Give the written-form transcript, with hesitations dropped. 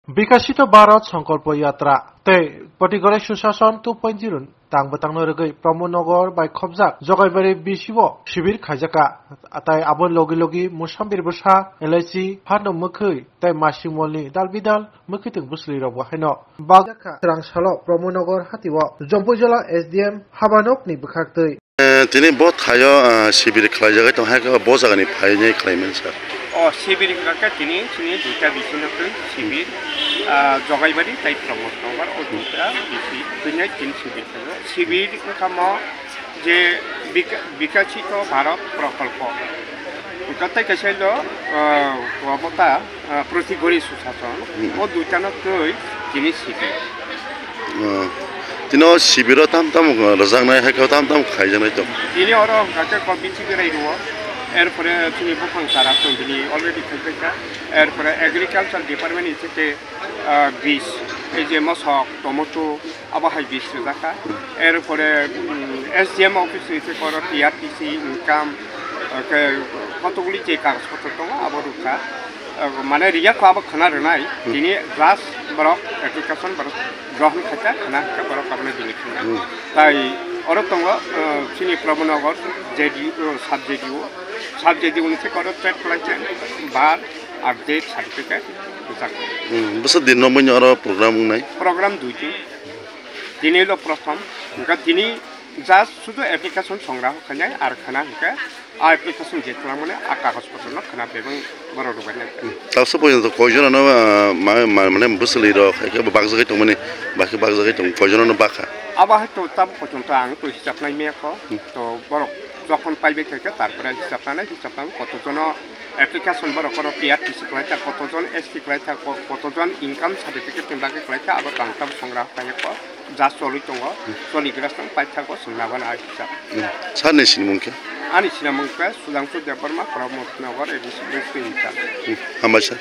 বিকশিত ভারত সংকল্প যাত্রা তৈ পটিগড়ে সুশাসন 2.0 তাংবতাংনো রগৈ প্রমোদনগর বাই খবজাক জগাইবাড়ি বিশিব শিবির খাইজাকা তাই আবন লগি লগি মুসাম্বির বসা এলআইসি ফানো মখৈ তাই মাসিমলনি দালবিদাল মwikwthung বুসলি রব হাইন বাগজাক্কা স্বরাংশালো প্রমোদনগর হাতিব জম্পুজলা এসডিএম হাবানকনি বখাক তৈ তিনি বহুত খায় শিবির খাই জায়গায় তো হ্যাঁ বহু জায়গা ফাইনাই খাইমেন স্যার শিবির তিনি দুইটা বিছিন্নকৈ শিবির জগাইবাড়ি তাই প্রমোদনগর ও দুইটা তিন শিবির শিবির কাম যে বিকশিত ভারত প্রকল্প তাই কাইছিল ক্ষমতা প্রতিগড়ি সুশাসন ও দুইটানকৈ তিনি শিবির তিনি শিবির তাম তাম রজাংনাই হাইখাও তাম তাম খাইজানাই তো তিনি আর বিচিবিরাই দো এরপরে তিনি বফাং সারা তিনি অলরেডি খাইকা এরপরে এগ্রিকালচার ডিপার্টমেন্ট থেকে বীজ এই যে মশক টমেটো আবহাই বীজ রাখা এরপরে এসডিএম অফিস থেকে টিআরটিসি ইনকাম কতগুলি যে কাগজপত্র দङ আবার রুখা মানে রিয়াখौ আবার খানা রনাই তিনি জাস্ট বরক এপ্লিকেশন বরক গ্রহণ খাইকা খানা বরক আপনি দিনে খানা তাই অর দङ চিনি প্রমোদনগর জেডিও সাবজেডিও নিচে করে ট্রেড লাইসেন্স বার আপডেট সার্টিফিকেট বছর দিন নম্বর আর প্রোগ্রাম দুইটি তিনি হলো প্রথম তিনি জাস্ট শুধু এপ্লিকেশন সংগ্রহ খানায় আর খানা হিকা আর এপ্লিকেশন যে মানে আর কাগজপত্র খানা এবং বড় ডুবাই তারপর পর্যন্ত কয়জন মানে বুসলি বাগজাগাই তো মানে বাকি বাগজাগাই তো কয়জন বাখা আবার হয়তো তার পর্যন্ত আমি তো হিসাব নাই মেয়েখ তো বড় যখন পাইবে থাকে তারপরে হিসাব নাই কতজন এপ্লিকেশন বড় করো টিআরটিসি করাইতা কতজন এসটি করাইতা কতজন ইনকাম সার্টিফিকেট কিনবাকে করাইতা আবার বাংতাম সংগ্রহ খাই যা চলি দङ চলিগ্রাসন পাইথাকো সোনাবান আর হিসাব সারনি সিনমুনকে আনি সিনামুনকে সুধাংশু দেববর্মা প্রমোদনগর এডিসি হামবাসা